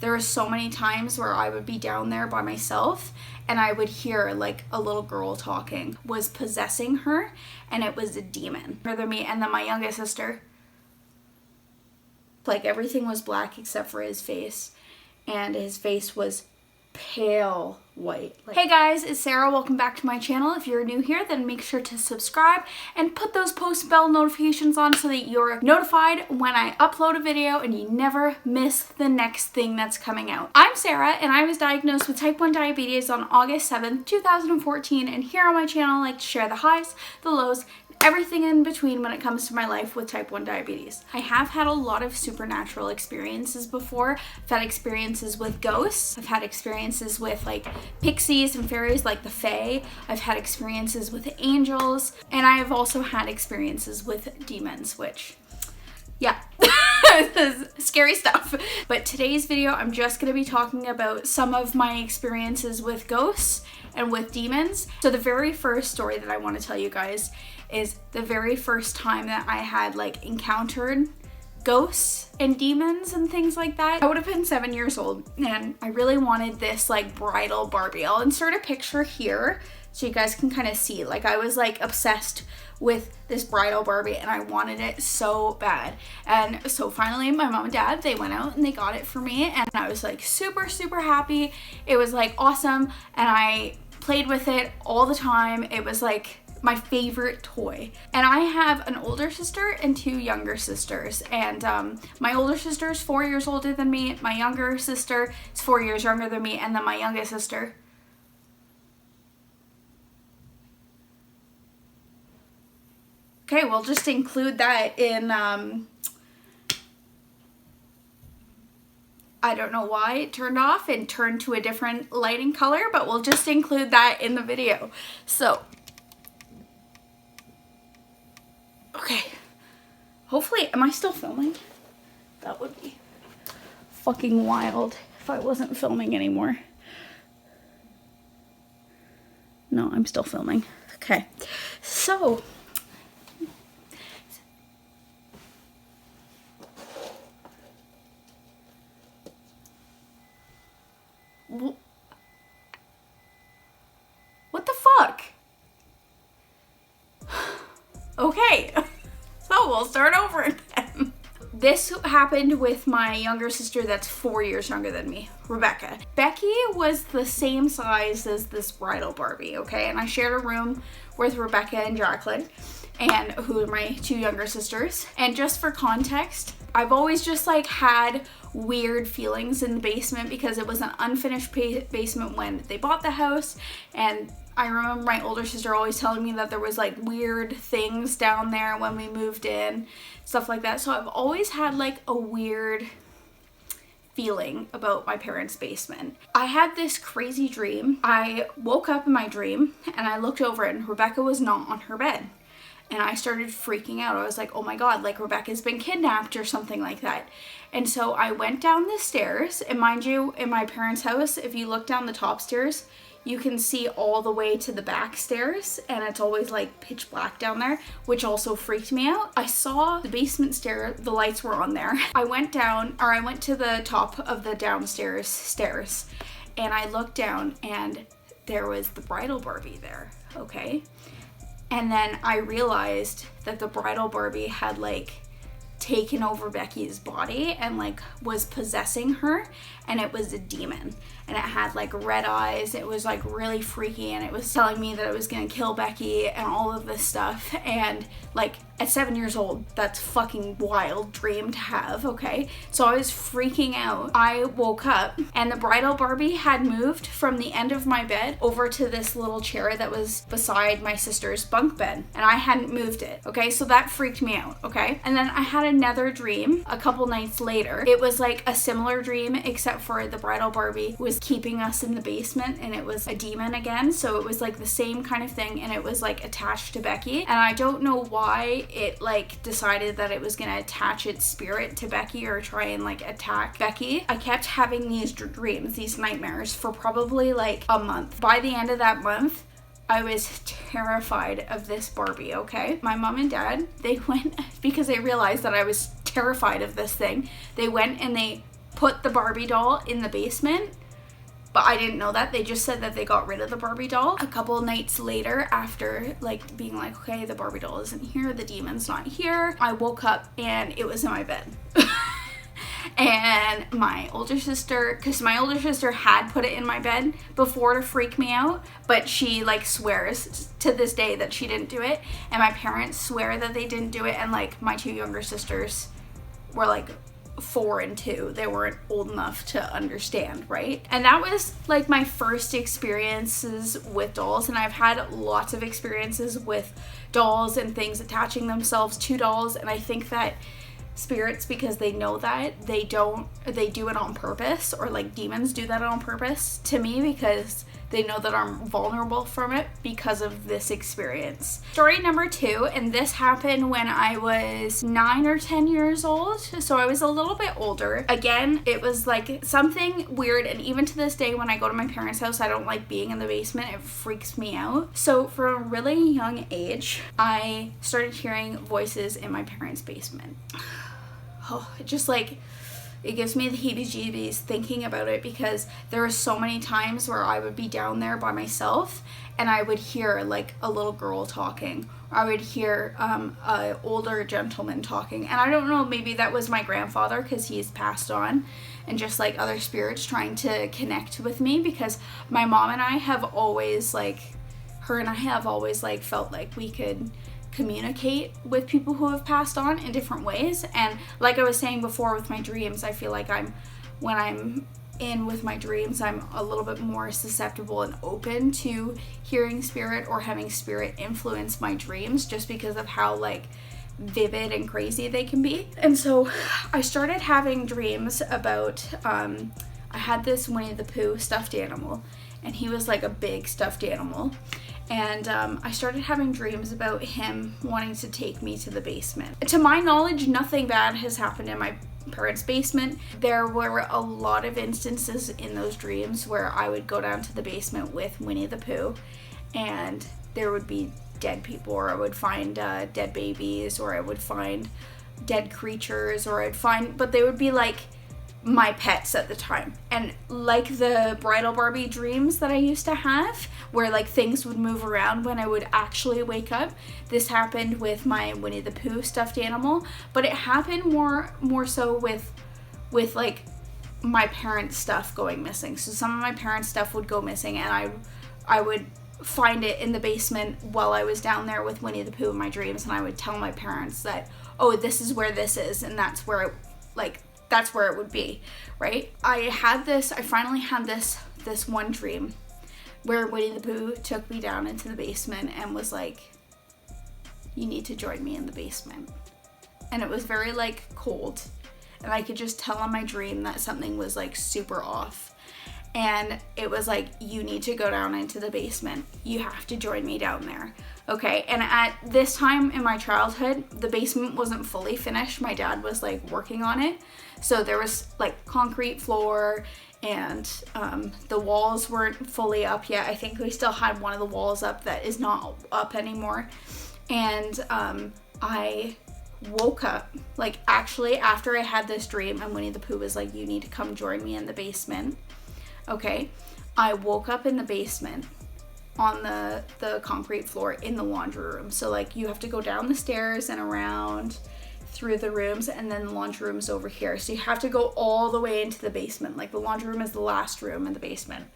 There were so many times where I would be down there by myself and I would hear like a little girl talking, was possessing her, and it was a demon. Further me, and then my youngest sister, like everything was black except for his face, and his face was pale white. Hey guys, it's Sarah. Welcome back to my channel. If you're new here, then make sure to subscribe and put those post bell notifications on so that you're notified when I upload a video and you never miss the next thing that's coming out. I'm Sarah and I was diagnosed with type 1 diabetes on August 7th, 2014, and here on my channel I like to share the highs, the lows, everything in between when it comes to my life with type 1 diabetes. I have had a lot of supernatural experiences before. I've had experiences with ghosts. I've had experiences with like pixies and fairies like the Fae. I've had experiences with angels. And I have also had experiences with demons, which, yeah, scary stuff. But today's video, I'm just going to be talking about some of my experiences with ghosts and with demons. So the very first story that I want to tell you guys is the very first time that I had like encountered ghosts and demons and things like that. I would have been 7 years old and I really wanted this like bridal Barbie. I'll insert a picture here so you guys can kind of see. Like I was like obsessed with this bridal Barbie and I wanted it so bad. And so finally my mom and dad, they went out and they got it for me and I was like super happy. It was like awesome and I played with it all the time. It was like my favorite toy. And I have an older sister and two younger sisters, and my older sister is 4 years older than me, my younger sister is 4 years younger than me, and then my youngest sister, okay, we'll just include that in I don't know why it turned off and turned to a different lighting color, but we'll just include that in the video. So okay, hopefully, am I still filming? That would be fucking wild if I wasn't filming anymore. No, I'm still filming. Okay, so what the fuck? Okay, so we'll start over again. This happened with my younger sister that's 4 years younger than me, Rebecca. Becky was the same size as this bridal Barbie, okay? And I shared a room with Rebecca and Jacqueline, and who are my two younger sisters. And just for context, I've always just like had weird feelings in the basement because it was an unfinished basement when they bought the house, and I remember my older sister always telling me that there was like weird things down there when we moved in, stuff like that. So I've always had like a weird feeling about my parents' basement. I had this crazy dream. I woke up in my dream and I looked over and Rebecca was not on her bed. And I started freaking out. I was like, oh my God, like Rebecca's been kidnapped or something like that. And so I went down the stairs, and mind you, in my parents' house, if you look down the top stairs, you can see all the way to the back stairs, and it's always like pitch black down there, which also freaked me out. I saw the basement stair, the lights were on there. I went to the top of the downstairs stairs, and I looked down and there was the bridal Barbie there, okay? And then I realized that the bridal Barbie had like taken over Becky's body and like was possessing her, and it was a demon, and it had like red eyes. It was like really freaky, and it was telling me that it was gonna kill Becky and all of this stuff. And like at 7 years old, that's fucking wild dream to have, okay? So I was freaking out. I woke up and the bridal Barbie had moved from the end of my bed over to this little chair that was beside my sister's bunk bed, and I hadn't moved it, okay? So that freaked me out, okay? And then I had another dream a couple nights later. It was like a similar dream, except for the bridal Barbie was keeping us in the basement and it was a demon again. So it was like the same kind of thing, and it was like attached to Becky, and I don't know why it like decided that it was gonna attach its spirit to Becky or try and like attack Becky. I kept having these dreams, these nightmares, for probably like a month. By the end of that month, I was terrified of this Barbie, okay? My mom and dad, they went, because they realized that I was terrified of this thing, they went and they put the Barbie doll in the basement, but I didn't know that. They just said that they got rid of the Barbie doll. A couple nights later, after like being like, okay, the Barbie doll isn't here, the demon's not here, I woke up and it was in my bed. And my older sister, because my older sister had put it in my bed before to freak me out, but she like swears to this day that she didn't do it, and my parents swear that they didn't do it, and like my two younger sisters were like 4 and 2. They weren't old enough to understand, right? And that was like my first experiences with dolls, and I've had lots of experiences with dolls and things attaching themselves to dolls, and I think that spirits, because they know that, they do it on purpose, or like demons do that on purpose to me, because they know that I'm vulnerable from it because of this experience. Story number 2, and this happened when I was 9 or 10 years old, so I was a little bit older. Again, it was like something weird, and even to this day when I go to my parents' house, I don't like being in the basement. It freaks me out. So from a really young age, I started hearing voices in my parents' basement. Oh, it just like, it gives me the heebie-jeebies thinking about it, because there were so many times where I would be down there by myself and I would hear like a little girl talking, or I would hear an older gentleman talking, and I don't know, maybe that was my grandfather because he's passed on, and just like other spirits trying to connect with me, because my mom and I have always like, her and I have always like felt like we could communicate with people who have passed on in different ways. And like I was saying before with my dreams, I feel like when I'm in with my dreams, I'm a little bit more susceptible and open to hearing spirit or having spirit influence my dreams, just because of how like vivid and crazy they can be. And so I started having dreams about I had this Winnie the Pooh stuffed animal, and he was like a big stuffed animal. And I started having dreams about him wanting to take me to the basement. To my knowledge, nothing bad has happened in my parents' basement. There were a lot of instances in those dreams where I would go down to the basement with Winnie the Pooh, and there would be dead people, or I would find dead babies, or I would find dead creatures, or but they would be like my pets at the time. And like the bridal Barbie dreams that I used to have, where like things would move around when I would actually wake up, this happened with my Winnie the Pooh stuffed animal, but it happened more so with like my parents' stuff going missing. So some of my parents' stuff would go missing, and I would find it in the basement while I was down there with Winnie the Pooh in my dreams, and I would tell my parents that, oh, this is where this is, and that's where that's where it would be, right? I finally had this one dream where Winnie the Pooh took me down into the basement and was like, you need to join me in the basement. And it was very like cold, and I could just tell in my dream that something was like super off. And it was like, you need to go down into the basement. You have to join me down there. Okay, and at this time in my childhood, the basement wasn't fully finished. My dad was like working on it. So there was like concrete floor, and the walls weren't fully up yet. I think we still had one of the walls up that is not up anymore. And I woke up, like actually after I had this dream and Winnie the Pooh was like, you need to come join me in the basement. Okay, I woke up in the basement on the concrete floor in the laundry room. So like you have to go down the stairs and around through the rooms, and then the laundry room's over here. So you have to go all the way into the basement. Like the laundry room is the last room in the basement.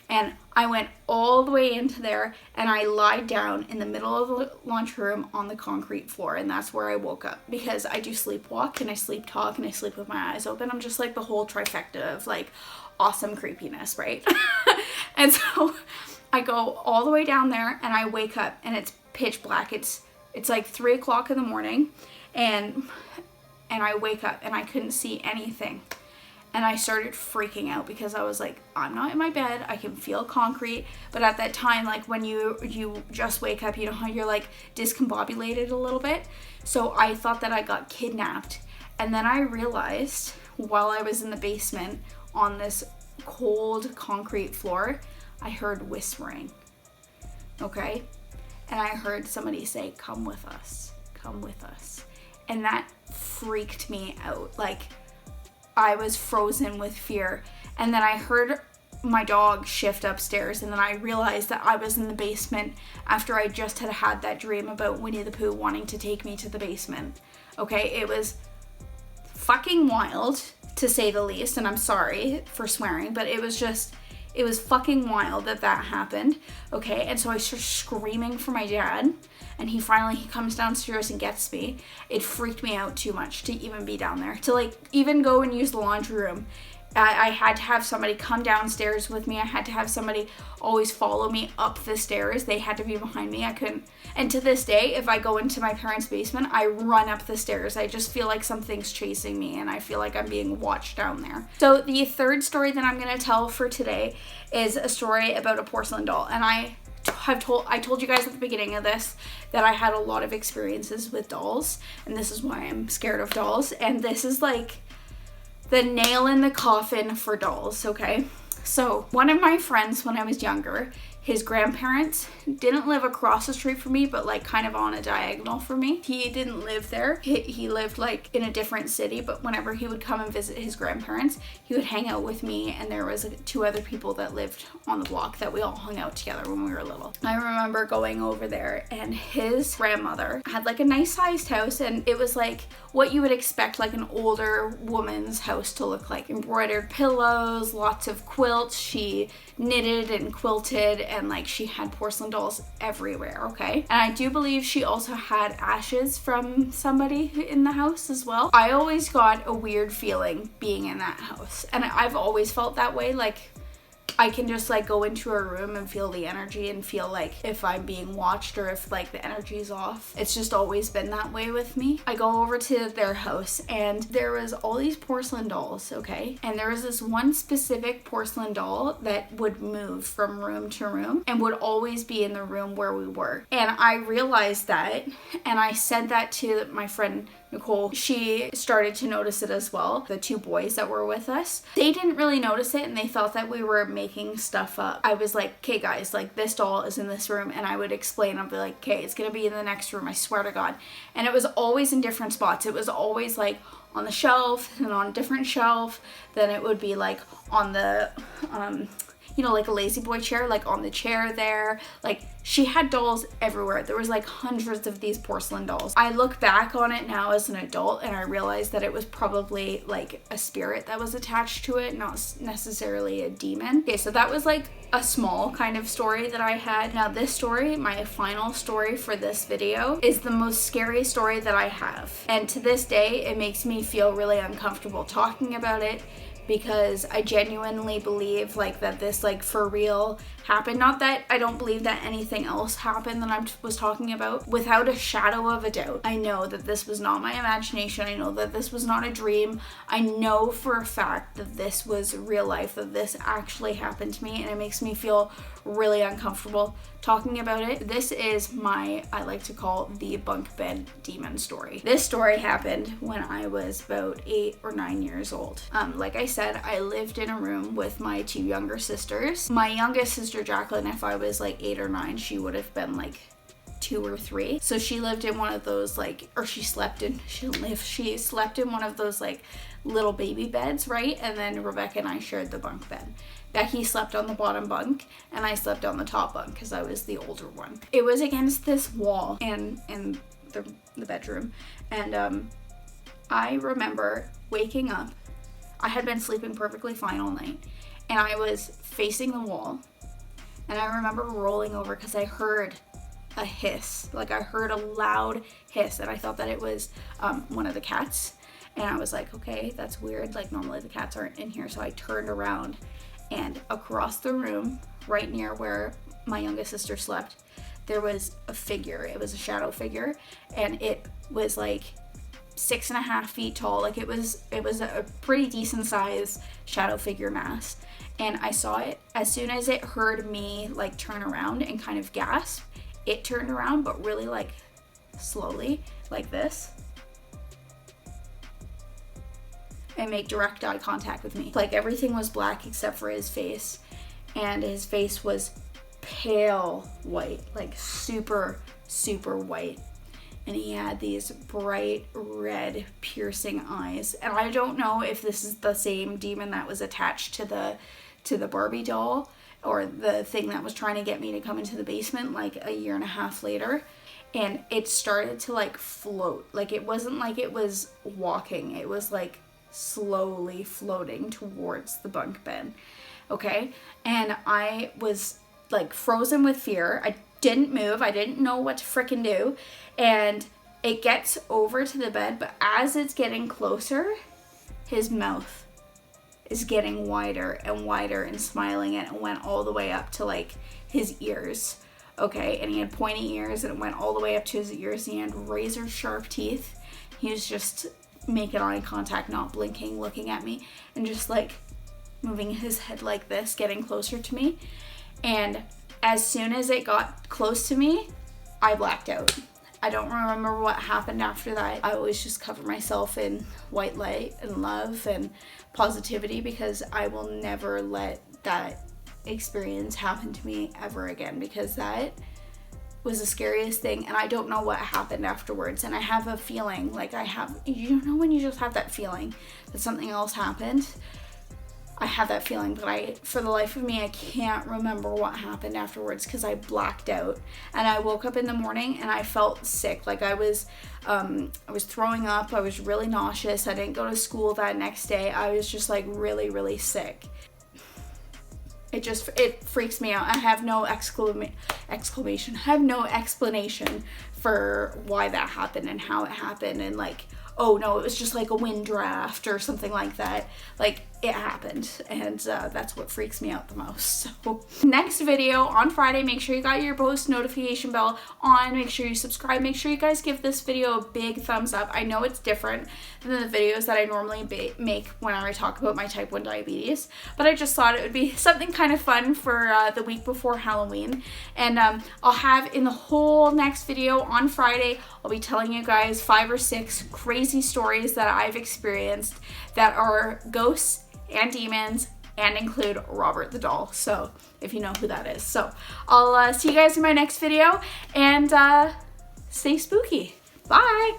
And I went all the way into there, and I lied down in the middle of the laundry room on the concrete floor, and that's where I woke up, because I do sleepwalk and I sleep talk and I sleep with my eyes open. I'm just like the whole trifecta of like awesome creepiness, right? And so I go all the way down there, and I wake up, and it's pitch black. It's like 3 o'clock in the morning, and I wake up and I couldn't see anything. And I started freaking out, because I was like, I'm not in my bed, I can feel concrete. But at that time, like when you just wake up, you know how you're like discombobulated a little bit? So I thought that I got kidnapped. And then I realized while I was in the basement on this cold concrete floor, I heard whispering, okay? And I heard somebody say, come with us, come with us. And that freaked me out. Like, I was frozen with fear. And then I heard my dog shift upstairs, and then I realized that I was in the basement after I just had that dream about Winnie the Pooh wanting to take me to the basement. Okay, it was fucking wild, to say the least, and I'm sorry for swearing, but it was fucking wild that happened. Okay, and so I start screaming for my dad, and he comes downstairs and gets me. It freaked me out too much to even be down there, to like even go and use the laundry room. I had to have somebody come downstairs with me. I had to have somebody always follow me up the stairs. They had to be behind me. I couldn't. And to this day, if I go into my parents' basement, I run up the stairs. I just feel like something's chasing me, and I feel like I'm being watched down there. So the third story that I'm going to tell for today is a story about a porcelain doll. And I told you guys at the beginning of this that I had a lot of experiences with dolls, and this is why I'm scared of dolls. And this is like the nail in the coffin for dolls, okay? So one of my friends when I was younger, his grandparents didn't live across the street from me, but like kind of on a diagonal from me. He didn't live there. He lived like in a different city, but whenever he would come and visit his grandparents, he would hang out with me, and there was like 2 other people that lived on the block that we all hung out together when we were little. I remember going over there, and his grandmother had like a nice sized house, and it was like what you would expect like an older woman's house to look like. Embroidered pillows, lots of quilts. She knitted and quilted, and like she had porcelain dolls everywhere, okay? And I do believe she also had ashes from somebody in the house as well. I always got a weird feeling being in that house, and I've always felt that way. Like I can just like go into a room and feel the energy and feel like if I'm being watched or if like the energy's off. It's just always been that way with me. I go over to their house, and there was all these porcelain dolls, okay? And there was this one specific porcelain doll that would move from room to room and would always be in the room where we were. And I realized that, and I said that to my friend Nicole. She started to notice it as well. The 2 boys that were with us, they didn't really notice it, and they thought that we were making stuff up. I was like, okay guys, like this doll is in this room, and I would explain. I'd be like, okay, it's gonna be in the next room, I swear to God. And it was always in different spots. It was always like on the shelf, and on a different shelf. Then it would be like on the you know, like a lazy boy chair, like on the chair there. Like she had dolls everywhere. There was like hundreds of these porcelain dolls. I look back on it now as an adult, and I realized that it was probably like a spirit that was attached to it, not necessarily a demon. Okay, so that was like a small kind of story that I had. Now this story, my final story for this video, is the most scary story that I have. And to this day, it makes me feel really uncomfortable talking about it, because I genuinely believe like that this like for real happened. Not that I don't believe that anything else happened that I was talking about. Without a shadow of a doubt, I know that this was not my imagination. I know that this was not a dream. I know for a fact that this was real life, that this actually happened to me, and it makes me feel really uncomfortable talking about it. This is I like to call the bunk bed demon story. This story happened when I was about 8 or 9 years old. Like I said, I lived in a room with my 2 younger sisters. My youngest sister Jacqueline, if I was like 8 or 9, she would have been like 2 or 3. So she lived in one of those like, or she slept in one of those like little baby beds, right? And then Rebecca and I shared the bunk bed. Becky slept on the bottom bunk, and I slept on the top bunk because I was the older one. It was against this wall in the bedroom, and I remember waking up. I had been sleeping perfectly fine all night, and I was facing the wall, and I remember rolling over because I heard a hiss. Like I heard a loud hiss, and I thought that it was one of the cats, and I was like, okay, that's weird. Like normally the cats aren't in here. So I turned around, and across the room, right near where my youngest sister slept, there was a figure. It was a shadow figure, and it was like 6.5 feet tall. Like it was a pretty decent size shadow figure mass. And I saw it as soon as it heard me like turn around and kind of gasp. It turned around, but really like slowly, like this, and make direct eye contact with me. Like everything was black except for his face, and his face was pale white, like super, super white. and he had these bright red piercing eyes. And I don't know if this is the same demon that was attached to the Barbie doll, or the thing that was trying to get me to come into the basement like a year and a half later. And it started to like float. Like, it wasn't like it was walking, it was like slowly floating towards the bunk bed. Okay, and I was like frozen with fear. I didn't move. I didn't know what to frickin' do. And it gets over to the bed, but as it's getting closer, his mouth is getting wider and wider and smiling, and it went all the way up to like his ears. Okay, and he had pointy ears, and it went all the way up to his ears, and he had razor sharp teeth. He was just making eye contact, not blinking, looking at me, and just like moving his head like this, getting closer to me. And as soon as it got close to me, I blacked out. I don't remember what happened after that. I always just cover myself in white light and love and positivity, because I will never let that experience happen to me ever again, because that was the scariest thing, and I don't know what happened afterwards. And I have a feeling, like you know when you just have that feeling that something else happened? I have that feeling, but for the life of me, I can't remember what happened afterwards, because I blacked out. And I woke up in the morning and I felt sick. Like I was throwing up. I was really nauseous. I didn't go to school that next day. I was just like really, really sick. It freaks me out. I have no exclamation. I have no explanation for why that happened and how it happened, and like, oh no, it was just like a wind draft or something like that. Like, it happened, and that's what freaks me out the most. So next video on Friday, make sure you got your post notification bell on, make sure you subscribe, make sure you guys give this video a big thumbs up. I know it's different than the videos that I normally make when I talk about my type 1 diabetes, but I just thought it would be something kind of fun for the week before Halloween. And I'll have in the whole next video on Friday, I'll be telling you guys 5 or 6 crazy stories that I've experienced that are ghosts and demons, and include Robert the doll, so if you know who that is. So I'll see you guys in my next video, and stay spooky. Bye!